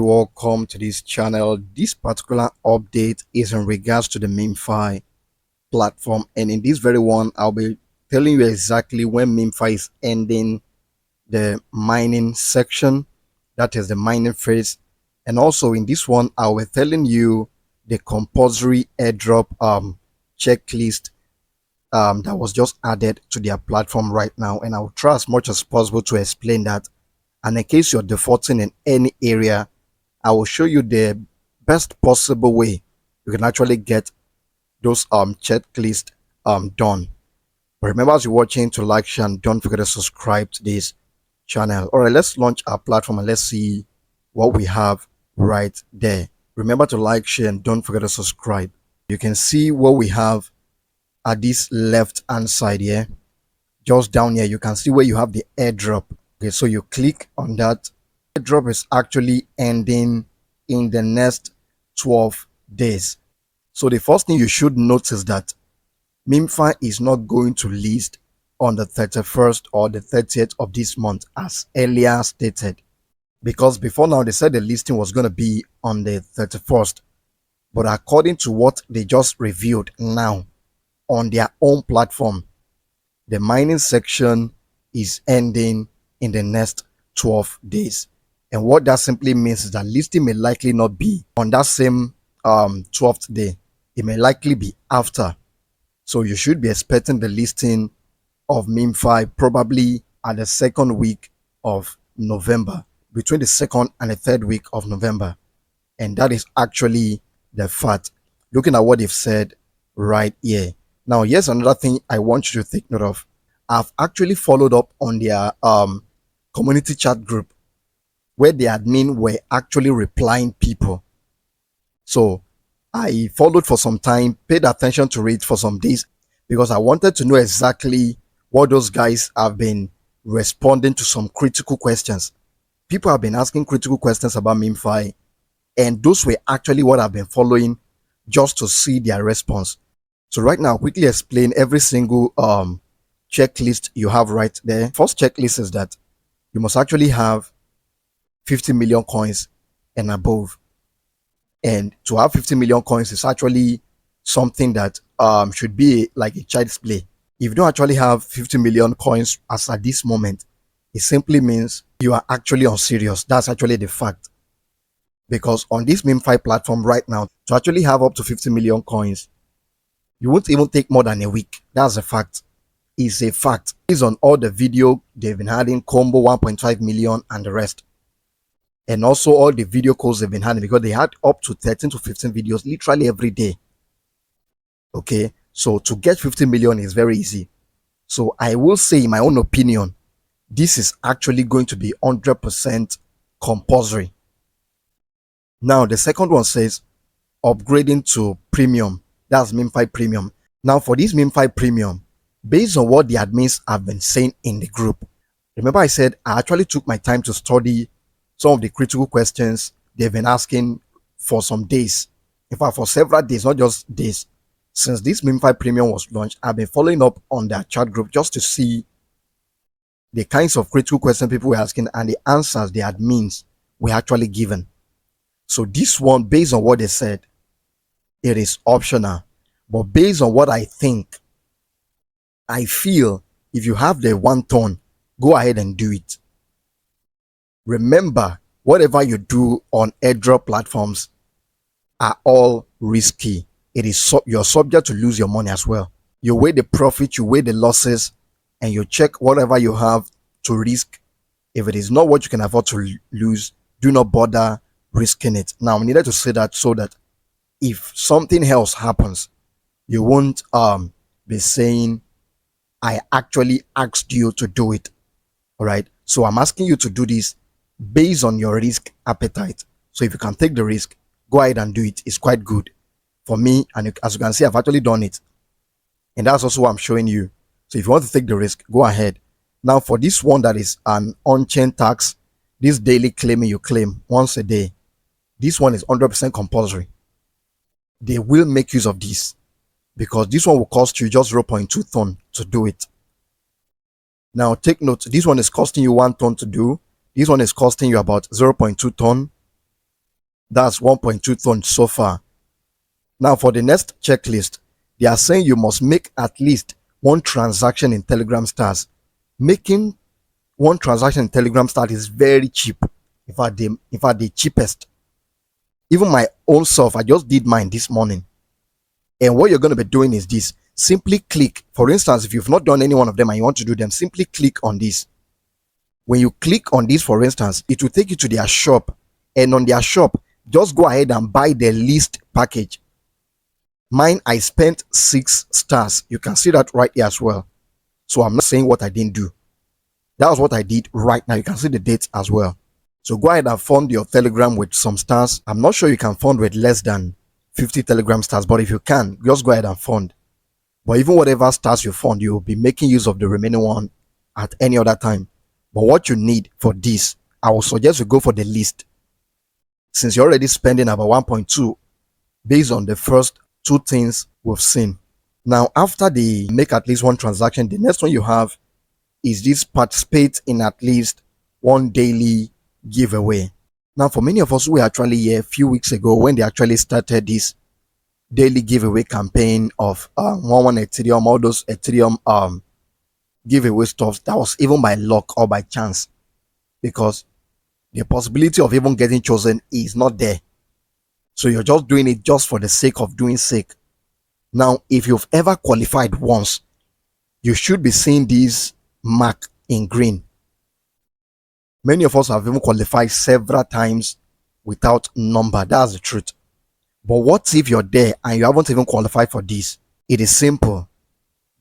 Welcome to this channel. This particular update is in regards to the MemeFi platform, and in this very one I'll be telling you exactly when MemeFi is ending the mining section, that is the mining phase. And also in this one I'll be telling you the compulsory airdrop checklist that was just added to their platform right now, and I'll try as much as possible to explain that. And in case you're defaulting in any area, I will show you the best possible way you can actually get those checklist done. But remember, as you're watching, to like, share, and don't forget to subscribe to this channel. All right, let's launch our platform and let's see what we have right there. Remember to like, share, and don't forget to subscribe. You can see what we have at this left hand side here. Just down here, you can see where you have the airdrop. Okay, so you click on that. Airdrop is actually ending in the next 12 days. So the first thing you should notice that MemeFi is not going to list on the 31st or the 30th of this month as earlier stated, because before now they said the listing was going to be on the 31st, but according to what they just reviewed now on their own platform, the mining section is ending in the next 12 days. And what that simply means is that listing may likely not be on that same 12th day. It may likely be after. So you should be expecting the listing of MemeFi probably at the second week of November, between the second and the third week of November. And that is actually the fact, looking at what they've said right here. Now, here's another thing I want you to take note of. I've actually followed up on their community chat group, where the admin were actually replying people. So I followed for some time, paid attention to it for some days, because I wanted to know exactly what those guys have been responding to some critical questions. People have been asking critical questions about MemeFi, and those were actually what I've been following just to see their response. So right now, I'll quickly explain every single checklist you have right there. First checklist is that you must actually have 50 million coins and above. And to have 50 million coins is actually something that should be like a child's play. If you don't actually have 50 million coins as at this moment, it simply means you are actually unserious. That's actually the fact. Because on this MemeFi platform right now, to actually have up to 50 million coins, you won't even take more than a week. That's a fact. It's a fact. Based on all the video they've been having, combo 1.5 million and the rest. And also all the video calls they've been having, because they had up to 13 to 15 videos literally every day. Okay, so to get 50 million is very easy. So I will say, in my own opinion, this is actually going to be 100% compulsory. Now the second one says upgrading to premium. That's MemeFi premium. Now for this MemeFi premium, based on what the admins have been saying in the group, remember I said I actually took my time to study some of the critical questions they've been asking for some days. In fact, for several days, not just days. Since this MemeFi Premium was launched, I've been following up on their chat group just to see the kinds of critical questions people were asking and the answers the admins were actually given. So this one, based on what they said, it is optional. But based on what I think, I feel if you have the 1 ton, go ahead and do it. Remember, whatever you do on airdrop platforms are all risky. It is you're subject to lose your money as well. You weigh the profit, you weigh the losses, and you check whatever you have to risk. If it is not what you can afford to lose, do not bother risking it. Now, I needed to say that so that if something else happens, you won't be saying, I actually asked you to do it. All right. So I'm asking you to do this based on your risk appetite. So if you can take the risk, go ahead and do it. It's quite good for me, and as you can see, I've actually done it, and that's also what I'm showing you. So if you want to take the risk, go ahead. Now for this one that is an on-chain tax, this daily claiming you claim once a day, this one is 100% compulsory. They will make use of this, because this one will cost you just 0.2 ton to do it. Now take note, this one is costing you 1 ton to do. This one is costing you about 0.2 ton. That's 1.2 tons so far. Now for the next checklist, they are saying you must make at least one transaction in Telegram stars. Making one transaction in Telegram stars is very cheap. In fact, the cheapest. Even my own self, I just did mine this morning. And what you're going to be doing is this. Simply click. For instance, if you've not done any one of them and you want to do them, simply click on this. When you click on this, for instance, it will take you to their shop. And on their shop, just go ahead and buy the least package. Mine, I spent 6 stars. You can see that right here as well. So I'm not saying what I didn't do. That was what I did right now. You can see the dates as well. So go ahead and fund your Telegram with some stars. I'm not sure you can fund with less than 50 Telegram stars, but if you can, just go ahead and fund. But even whatever stars you fund, you will be making use of the remaining one at any other time. But what you need for this, I will suggest you go for the least. Since you're already spending about 1.2 based on the first 2 things we've seen. Now, after the make at least one transaction, the next one you have is this participate in at least one daily giveaway. Now, for many of us who were actually here a few weeks ago when they actually started this daily giveaway campaign of 1 Ethereum, all those Ethereum giveaway stuff, that was even by luck or by chance, because the possibility of even getting chosen is not there. So you're just doing it just for the sake of doing sake. Now, if you've ever qualified once, you should be seeing this mark in green. Many of us have even qualified several times without number. That's the truth. But what if you're there and you haven't even qualified for this? It is simple.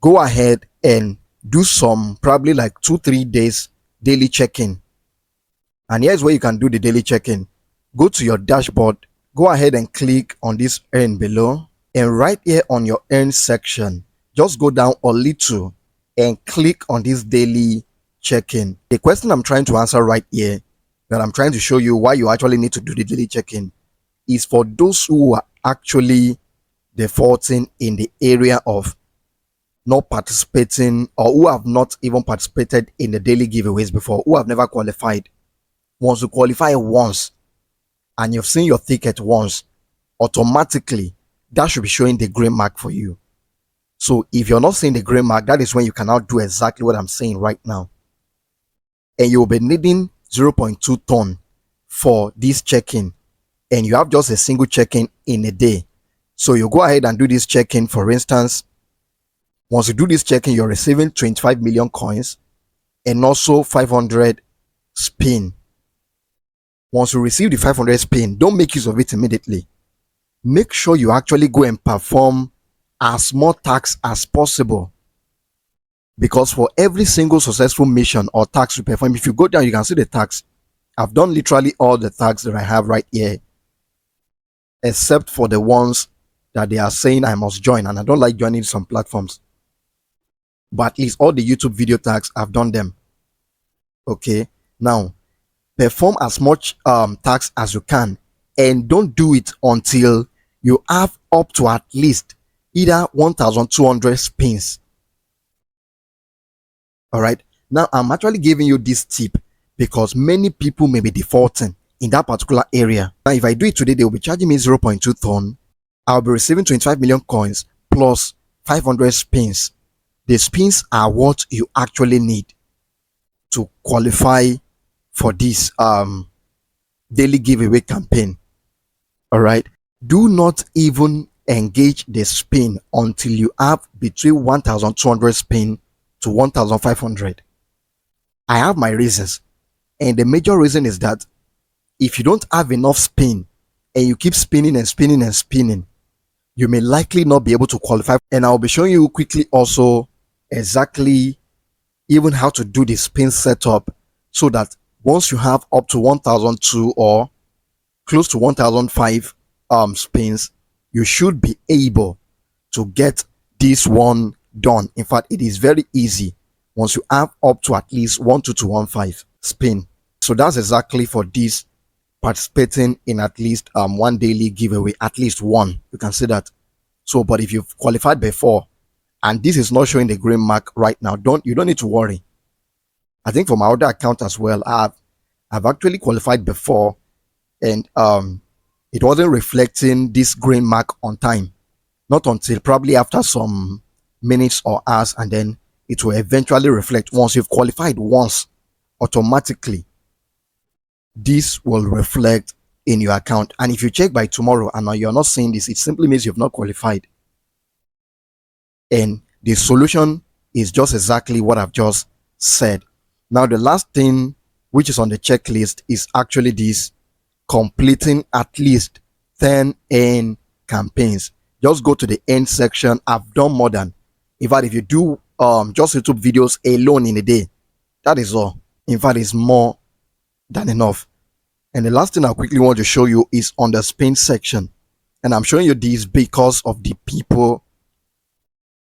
Go ahead and do some probably like 2-3 days daily check-in. And here's where you can do the daily check-in. Go to your dashboard. Go ahead and click on this earn below. And right here on your earn section, just go down a little and click on this daily check-in. The question I'm trying to answer right here, that I'm trying to show you why you actually need to do the daily check-in, is for those who are actually defaulting in the area of not participating, or who have not even participated in the daily giveaways before, who have never qualified. Once you qualify once and you've seen your ticket once, automatically that should be showing the green mark for you. So if you're not seeing the green mark, that is when you cannot do exactly what I'm saying right now. And you will be needing 0.2 ton for this check-in, and you have just a single check-in in a day. So you go ahead and do this check-in. For instance, once you do this check-in, you're receiving 25 million coins and also 500 spin. Once you receive the 500 spin, don't make use of it immediately. Make sure you actually go and perform as much tax as possible, because for every single successful mission or tax you perform, if you go down, you can see the tax. I've done literally all the tax that I have right here, except for the ones that they are saying I must join, and I don't like joining some platforms. But at least all the YouTube video tax, I've done them. Okay, now perform as much tax as you can, and don't do it until you have up to at least either 1,200 spins. All right, now I'm actually giving you this tip because many people may be defaulting in that particular area. Now if I do it today, they will be charging me 0.2 ton. I'll be receiving 25 million coins plus 500 spins. The spins are what you actually need to qualify for this daily giveaway campaign. All right, do not even engage the spin until you have between 1,200 spin to 1,500. I have my reasons, and the major reason is that if you don't have enough spin and you keep spinning and spinning and spinning, you may likely not be able to qualify. And I'll be showing you quickly also exactly even how to do the spin setup, so that once you have up to 1,002 or close to 1,005 spins, you should be able to get this one done. In fact, it is very easy once you have up to at least 12215 spin. So that's exactly for this participating in at least one daily giveaway, at least one. You can see that. So, but if you've qualified before and this is not showing the green mark right now, you don't need to worry. I think for my other account as well, I've actually qualified before, and It wasn't reflecting this green mark on time, not until probably after some minutes or hours, and then it will eventually reflect. Once you've qualified once, automatically this will reflect in your account. And if you check by tomorrow and you're not seeing this, it simply means you've not qualified. And the solution is just exactly what I've just said. Now, the last thing which is on the checklist is actually this: completing at least 10 end campaigns. Just go to the end section. I've done more than, in fact, if you do just YouTube videos alone in a day, that is all. In fact, it's more than enough. And the last thing I quickly want to show you is on the spin section. And I'm showing you this because of the people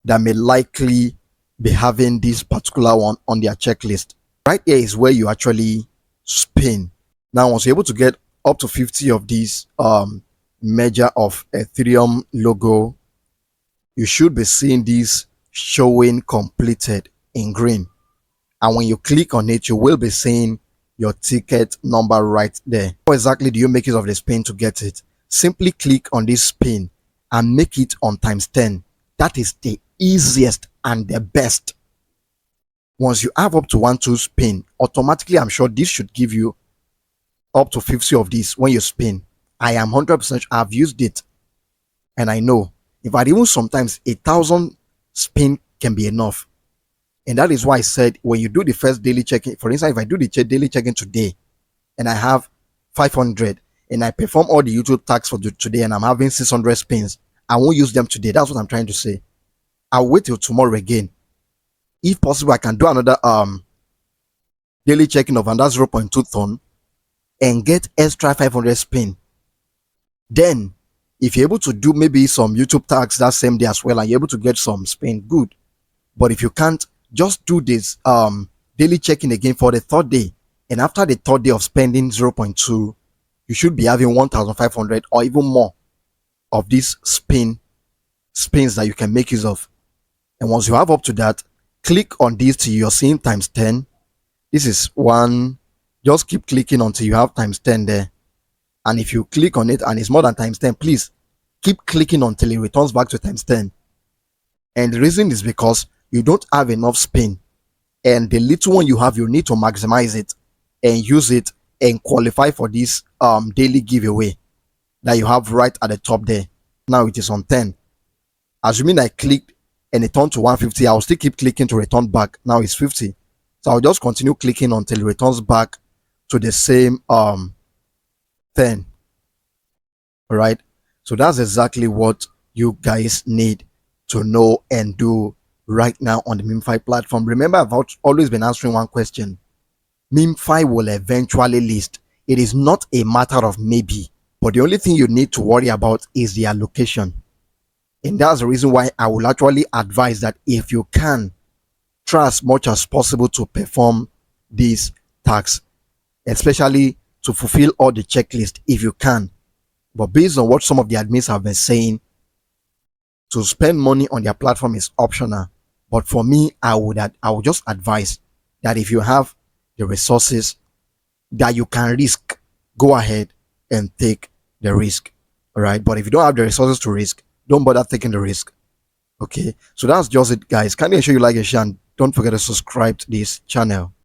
that may likely be having this particular one on their checklist. Right here is where you actually spin. Now, once you're able to get up to 50 of these measure of Ethereum logo, you should be seeing this showing completed in green. And when you click on it, you will be seeing your ticket number right there. How exactly do you make use of the spin to get it? Simply click on this spin and make it on times 10. That is the easiest and the best. Once you have up to 1-2 spin, automatically I'm sure this should give you up to 50 of these when you spin. I am 100% sure I've used it, and I know. In fact, even sometimes 1,000 spin can be enough. And that is why I said when you do the first daily check-in, for instance, if I do the daily check-in today and I have 500 and I perform all the YouTube tasks for today and I'm having 600 spins, I won't use them today. That's what I'm trying to say. I'll wait till tomorrow again. If possible, I can do another daily check-in of under 0.2 ton and get extra 500 spin. Then, if you're able to do maybe some YouTube tasks that same day as well and you're able to get some spin, good. But if you can't, just do this daily check-in again for the third day. And after the third day of spending 0.2, you should be having 1,500 or even more of these spins that you can make use of. And once you have up to that, click on this till you're seeing times 10. This is one. Just keep clicking until you have times 10 there. And if you click on it and it's more than times 10, please keep clicking until it returns back to times 10. And the reason is because you don't have enough spin. And the little one you have, you need to maximize it and use it and qualify for this daily giveaway that you have right at the top there. Now it is on 10. Assuming I clicked and it turned to 150, I'll still keep clicking to return back. Now it's 50. So I'll just continue clicking until it returns back to the same 10. All right. So that's exactly what you guys need to know and do right now on the MemeFi platform. Remember, I've always been answering one question. MemeFi will eventually list. It is not a matter of maybe, but the only thing you need to worry about is the allocation. And that's the reason why I will actually advise that if you can, try as much as possible to perform these tasks, especially to fulfill all the checklist if you can. But based on what some of the admins have been saying, to spend money on their platform is optional. But for me, I would just advise that if you have the resources that you can risk, go ahead and take the risk. All right. But if you don't have the resources to risk, don't bother taking the risk. Okay. So that's just it, guys. Kindly ensure you like and share, and don't forget to subscribe to this channel.